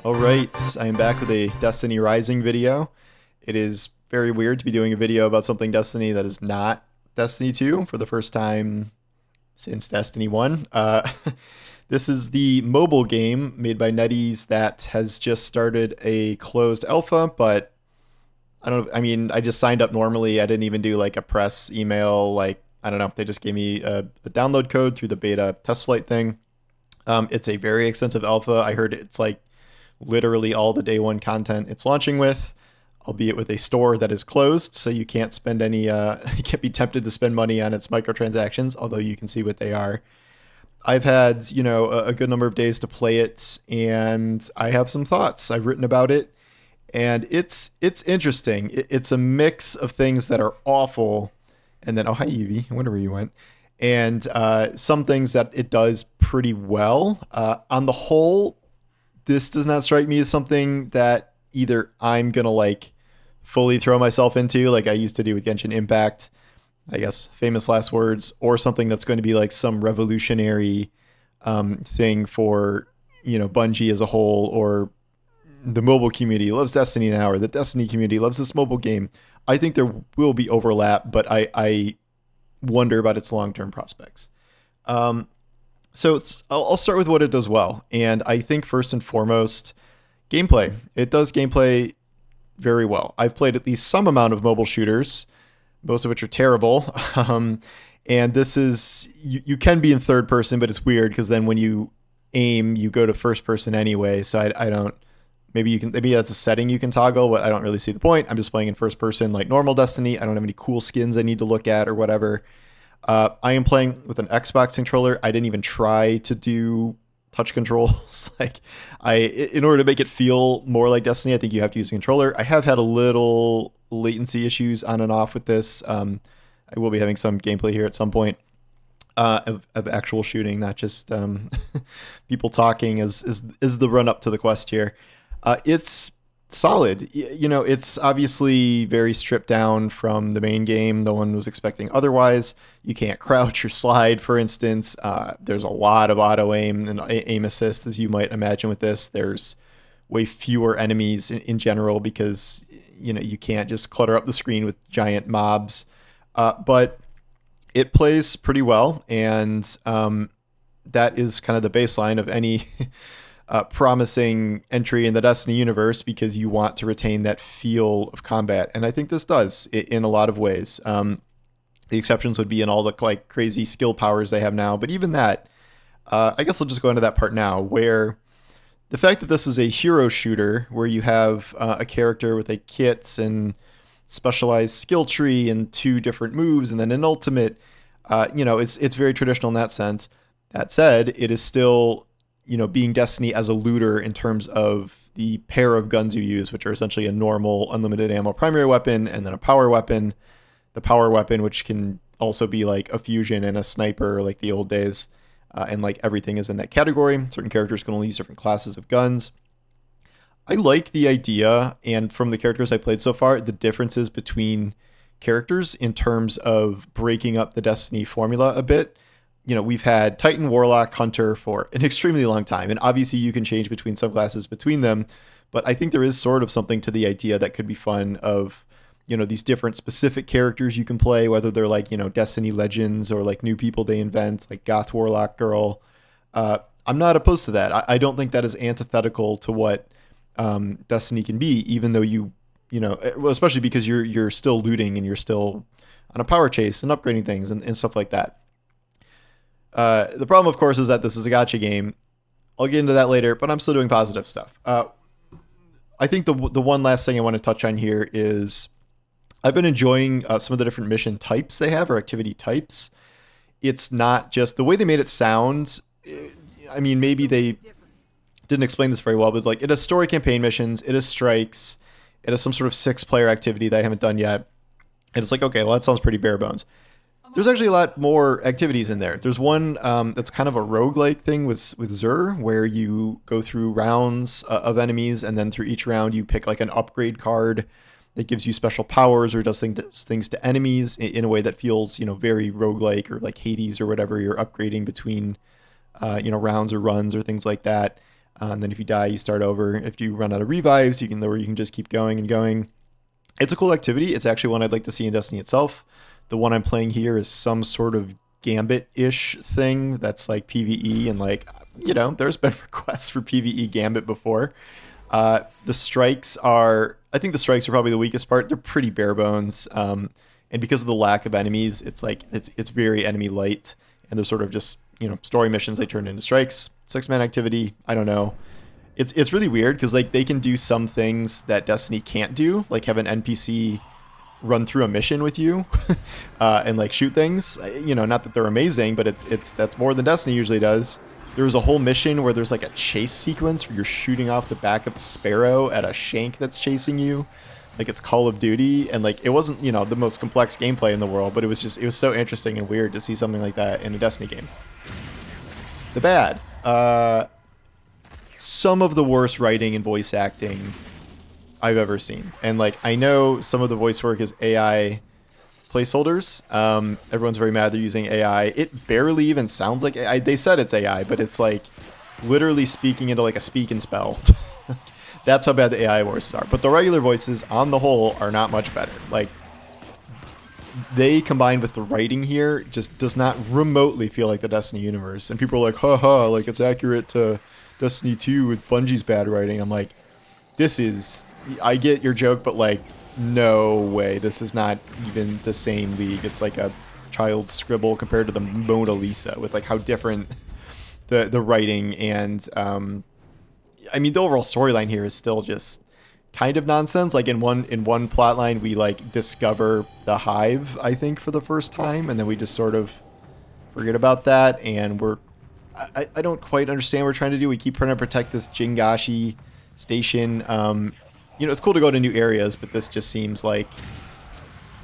Alright, I am back with a Destiny Rising video. It is very weird to be doing a video about something Destiny that is not Destiny 2 for the first time since Destiny 1. This is the mobile game made by NetEase that has just started a closed alpha, but I just signed up normally. I didn't even do like a press email, I don't know, they just gave me a download code through the beta test flight thing. It's a very extensive alpha. I heard it's like literally all the day one content it's launching with, albeit with a store that is closed, so you can't spend any you can't be tempted to spend money on its microtransactions, although you can see what they are. I've had, a good number of days to play it, and I have some thoughts. I've written about it, and it's interesting. It's a mix of things that are awful, and then, oh, hi, Evie. I wonder where you went. And some things that it does pretty well. On the whole, this does not strike me as something that either I'm going to like fully throw myself into, like I used to do with Genshin Impact, I guess, famous last words, or something that's going to be like some revolutionary thing for, Bungie as a whole, or the mobile community loves Destiny now, or the Destiny community loves this mobile game. I think there will be overlap, but I wonder about its long-term prospects. So I'll start with what it does well. And I think first and foremost, gameplay. It does gameplay very well. I've played at least some amount of mobile shooters, most of which are terrible. And this is, you can be in third person, but it's weird because then when you aim, you go to first person anyway. So I don't, maybe that's a setting you can toggle, but I don't really see the point. I'm just playing in first person like normal Destiny. I don't have any cool skins I need to look at or whatever. I am playing with an Xbox controller. I didn't even try to do touch controls. In order to make it feel more like Destiny, I think you have to use a controller. I have had a little latency issues on and off with this. I will be having some gameplay here at some point of actual shooting, not just people talking as the run up to the quest here. It's solid. It's obviously very stripped down from the main game. No one was expecting otherwise. You can't crouch or slide, for instance. There's a lot of auto aim and aim assist, as you might imagine with this. There's way fewer enemies in general because you can't just clutter up the screen with giant mobs. But it plays pretty well, and that is kind of the baseline of any promising entry in the Destiny universe, because you want to retain that feel of combat, and I think this does in a lot of ways. The exceptions would be in all the like crazy skill powers they have now, but even that, I guess I'll just go into that part now, where the fact that this is a hero shooter where you have a character with a kit and specialized skill tree and 2 different moves and then an ultimate, it's very traditional in that sense. That said, it is still being Destiny as a looter in terms of the pair of guns you use, which are essentially a normal unlimited ammo primary weapon and then a power weapon. The power weapon, which can also be like a fusion and a sniper like the old days. And like everything is in that category. Certain characters can only use different classes of guns. I like the idea, and from the characters I played so far, the differences between characters in terms of breaking up the Destiny formula a bit. We've had Titan, Warlock, Hunter for an extremely long time, and obviously you can change between subclasses between them, but I think there is sort of something to the idea that could be fun of, these different specific characters you can play, whether they're like, Destiny Legends or like new people they invent, like Goth Warlock Girl. I'm not opposed to that. I don't think that is antithetical to what Destiny can be, even though especially because you're still looting and you're still on a power chase and upgrading things and stuff like that. The problem, of course, is that this is a gacha game. I'll get into that later, but I'm still doing positive stuff. I think the one last thing I want to touch on here is I've been enjoying some of the different mission types they have, or activity types. It's not just the way they made it sound. I mean, maybe they didn't explain this very well, but like it has story campaign missions, it has strikes, it has some sort of 6-player activity that I haven't done yet. And it's like, okay, well, that sounds pretty bare bones. There's actually a lot more activities in there. There's one that's kind of a roguelike thing with Xur, where you go through rounds of enemies, and then through each round you pick like an upgrade card that gives you special powers or does things to enemies in a way that feels, very roguelike, or like Hades or whatever. You're upgrading between, rounds or runs or things like that. And then if you die, you start over. If you run out of revives, you can just keep going and going. It's a cool activity. It's actually one I'd like to see in Destiny itself. The one I'm playing here is some sort of Gambit-ish thing that's like PvE, and like, there's been requests for PvE Gambit before. The strikes are, I think the strikes are probably the weakest part. They're pretty bare bones. And because of the lack of enemies, it's like, it's very enemy light, and they're sort of just, story missions they turn into strikes. 6-man activity, I don't know. It's really weird because like they can do some things that Destiny can't do, like have an NPC run through a mission with you and like shoot things. Not that they're amazing, but that's more than Destiny usually does. There was a whole mission where there's like a chase sequence where you're shooting off the back of a sparrow at a shank that's chasing you, like it's Call of Duty, and like it wasn't the most complex gameplay in the world, but it was so interesting and weird to see something like that in a Destiny game. The bad. Some of the worst writing and voice acting I've ever seen. And like, I know some of the voice work is AI placeholders. Everyone's very mad they're using AI. It barely even sounds like AI. They said it's AI, but it's like literally speaking into like a speak and spell. That's how bad the AI voices are. But the regular voices on the whole are not much better. Like, they combined with the writing here just does not remotely feel like the Destiny universe. And people are like, haha, like it's accurate to Destiny 2 with Bungie's bad writing. I'm like, I get your joke, but like, no way. This is not even the same league. It's like a child's scribble compared to the Mona Lisa, with like how different the writing and the overall storyline here is still just kind of nonsense. Like in one plot line, we like discover the hive, I think, for the first time, and then we just sort of forget about that, and I don't quite understand what we're trying to do. We keep trying to protect this Jingashi station. It's cool to go to new areas, but this just seems like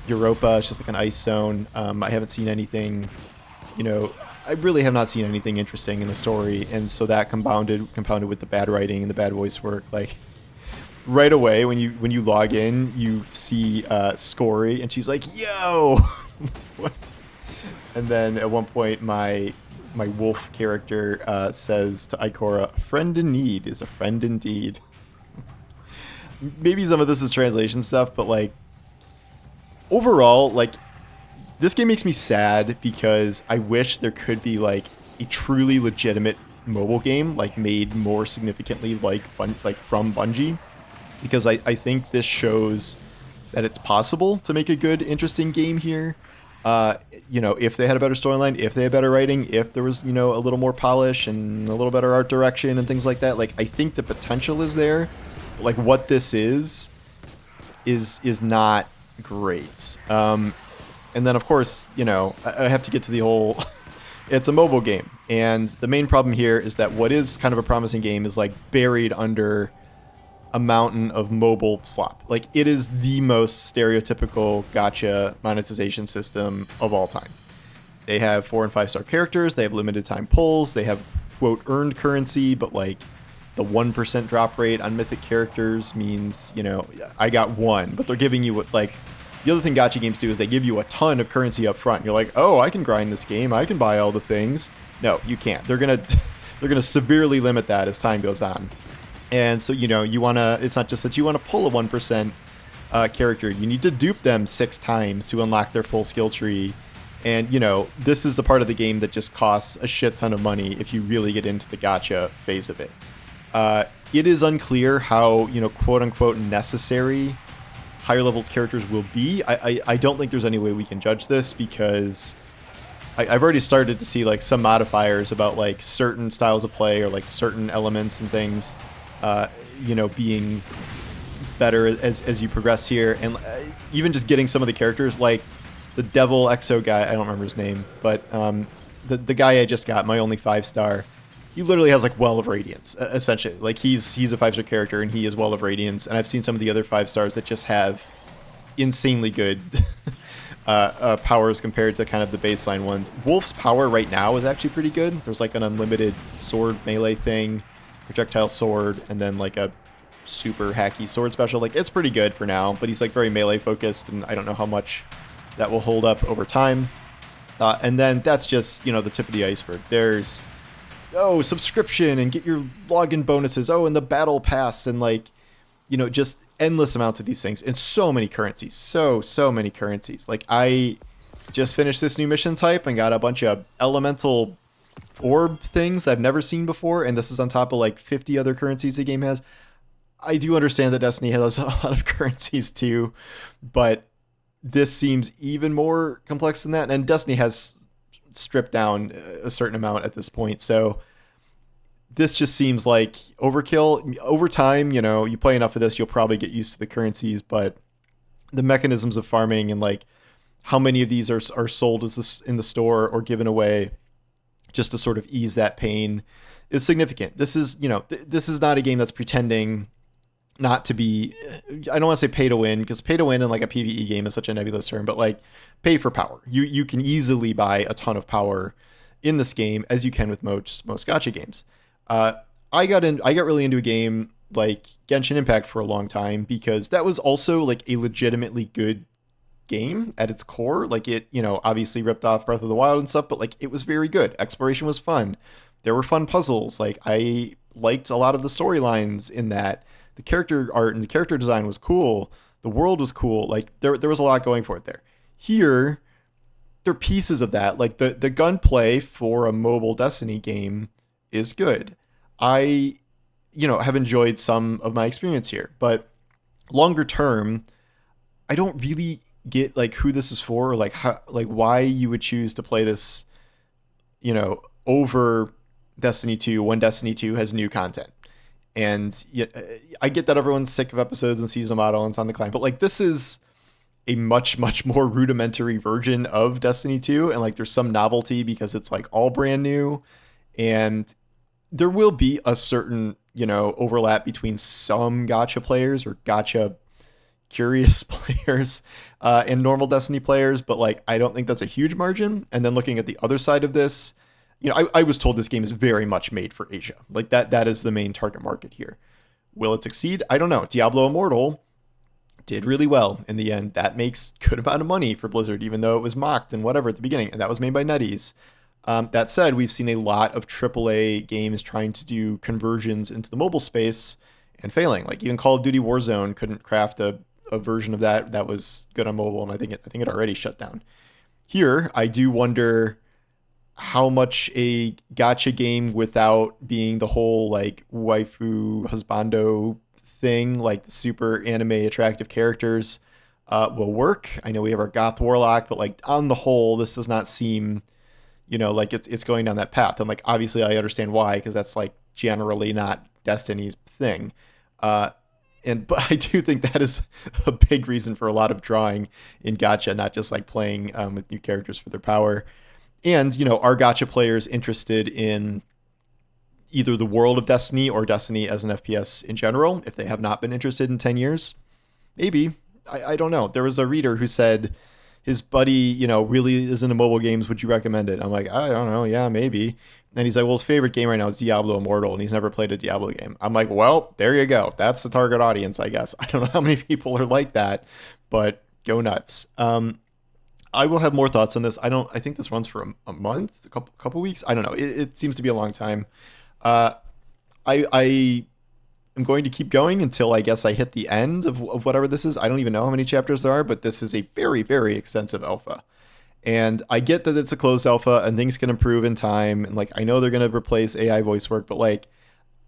Europa. It's just like an ice zone. I haven't seen anything, I really have not seen anything interesting in the story, and so that compounded with the bad writing and the bad voice work. Like right away when you log in, you see Scory, and she's like, "Yo!" And then at one point, my wolf character says to Ikora, "Friend in need is a friend indeed." Maybe some of this is translation stuff, but like overall, like this game makes me sad because I wish there could be like a truly legitimate mobile game, like made more significantly like from Bungie, because I think this shows that it's possible to make a good, interesting game here. If they had a better storyline, if they had better writing, if there was, a little more polish and a little better art direction and things like that, like I think the potential is there. But, like what this is not great. And then of course, I have to get to the whole it's a mobile game. And the main problem here is that what is kind of a promising game is like buried under a mountain of mobile slop. Like it is the most stereotypical gacha monetization system of all time. They have 4 and 5 star characters. They have limited time pulls. They have quote earned currency, but like the 1% drop rate on mythic characters means, I got 1, but they're giving you like the other thing gacha games do is they give you a ton of currency up front. You're like, oh, I can grind this game. I can buy all the things. No, you can't. They're gonna severely limit that as time goes on. And so, you want to, it's not just that you want to pull a 1% character. You need to dupe them 6 times to unlock their full skill tree. And, this is the part of the game that just costs a shit ton of money if you really get into the gacha phase of it. It is unclear how, quote unquote necessary higher level characters will be. I don't think there's any way we can judge this because I've already started to see like some modifiers about like certain styles of play or like certain elements and things, being better as you progress here. And even just getting some of the characters like the Devil Exo guy, I don't remember his name, but the guy I just got, my only 5-star, he literally has like Well of Radiance, essentially. Like he's a 5-star character and he is Well of Radiance. And I've seen some of the other 5-stars that just have insanely good powers compared to kind of the baseline ones. Wolf's power right now is actually pretty good. There's like an unlimited sword melee thing, projectile sword, and then like a super hacky sword special. Like it's pretty good for now, but he's like very melee focused, and I don't know how much that will hold up over time. And then that's just, the tip of the iceberg. There's oh, subscription and get your login bonuses. Oh, and the battle pass and like, just endless amounts of these things and so many currencies. So many currencies. Like I just finished this new mission type and got a bunch of elemental orb things I've never seen before, and this is on top of like 50 other currencies the game has. I do understand that Destiny has a lot of currencies too, but this seems even more complex than that. And Destiny has stripped down a certain amount at this point. So this just seems like overkill. Over time, you play enough of this, you'll probably get used to the currencies, but the mechanisms of farming and like how many of these are sold as this in the store or given away just to sort of ease that pain is significant. This is, this is not a game that's pretending not to be, I don't want to say pay to win, because pay to win in like a PvE game is such a nebulous term, but like pay for power. You can easily buy a ton of power in this game, as you can with most gacha games. I got really into a game like Genshin Impact for a long time because that was also like a legitimately good game at its core. Like it, obviously ripped off Breath of the Wild and stuff, but like it was very good. Exploration was fun. There were fun puzzles. Like I liked a lot of the storylines in that. The character art and the character design was cool. The world was cool. Like there was a lot going for it there. Here, there are pieces of that. Like the gunplay for a mobile Destiny game is good. I, have enjoyed some of my experience here, but longer term, I don't really get like who this is for, or like how, like why you would choose to play this, over Destiny 2 when Destiny 2 has new content. And I get that everyone's sick of episodes and seasonal model and it's on decline, but like this is a much more rudimentary version of Destiny 2, and like there's some novelty because it's like all brand new, and there will be a certain overlap between some gacha players or gacha curious players and normal Destiny players, but like I don't think that's a huge margin. And then looking at the other side of this, I was told this game is very much made for Asia. Like that is the main target market here. Will it succeed? I don't know. Diablo Immortal did really well in the end. That makes good amount of money for Blizzard, even though it was mocked and whatever at the beginning. And that was made by NetEase. That said, we've seen a lot of AAA games trying to do conversions into the mobile space and failing. Like even Call of Duty Warzone couldn't craft a version of that was good on mobile, and I think it already shut down. Here, I do wonder how much a gacha game without being the whole like waifu husbando thing, like the super anime attractive characters, will work. I know we have our goth warlock, but like on the whole, this does not seem, like it's going down that path. And like obviously I understand why, because that's like generally not Destiny's thing. But I do think that is a big reason for a lot of drawing in gacha, not just like playing with new characters for their power. And, are gacha players interested in either the world of Destiny or Destiny as an FPS in general, if they have not been interested in 10 years? Maybe. I don't know. There was a reader who said his buddy, really is into mobile games. Would you recommend it? I'm like, I don't know. Yeah, maybe. And he's like, well, his favorite game right now is Diablo Immortal, and he's never played a Diablo game. I'm like, well, there you go. That's the target audience, I guess. I don't know how many people are like that, but go nuts. I will have more thoughts on this. I think this runs for a month, a couple weeks. I don't know. It seems to be a long time. I am going to keep going until I guess I hit the end of whatever this is. I don't even know how many chapters there are, but this is a very, very extensive alpha. And I get that it's a closed alpha and things can improve in time. And like, I know they're going to replace AI voice work, but like,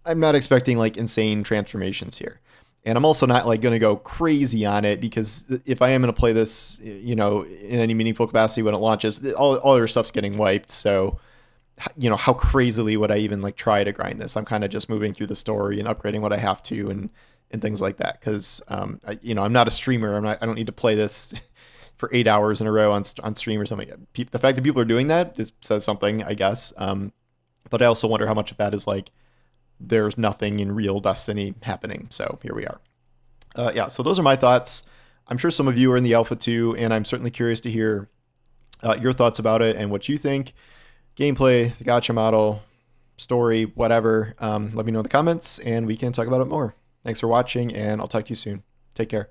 I'm not expecting like insane transformations here. And I'm also not like going to go crazy on it, because if I am going to play this, in any meaningful capacity when it launches, all your stuff's getting wiped. So, how crazily would I even like try to grind this? I'm kind of just moving through the story and upgrading what I have to and things like that. Cause, I'm not a streamer. I don't need to play this for 8 hours in a row on stream or something. The fact that people are doing that just says something, I guess. But I also wonder how much of that is like, there's nothing in real Destiny happening. So here we are. So those are my thoughts. I'm sure some of you are in the alpha too, and I'm certainly curious to hear your thoughts about it and what you think. Gameplay, the gacha model, story, whatever. Let me know in the comments and we can talk about it more. Thanks for watching, and I'll talk to you soon. Take care.